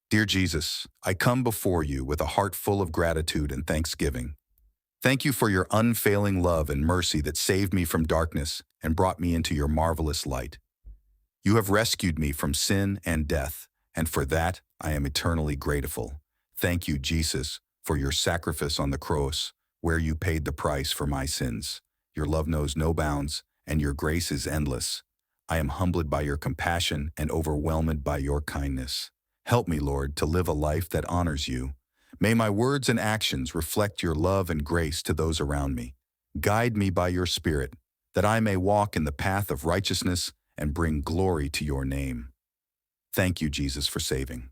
Dear Jesus, I come before you with a heart full of gratitude and thanksgiving. Thank you for your unfailing love and mercy that saved me from darkness and brought me into your marvelous light. You have rescued me from sin and death, and for that I am eternally grateful. Thank you, Jesus, for your sacrifice on the cross, where you paid the price for my sins. Your love knows no bounds, and your grace is endless. I am humbled by your compassion and overwhelmed by your kindness. Help me, Lord, to live a life that honors you. May my words and actions reflect your love and grace to those around me. Guide me by your Spirit, that I may walk in the path of righteousness and bring glory to your name. Thank you, Jesus, for saving.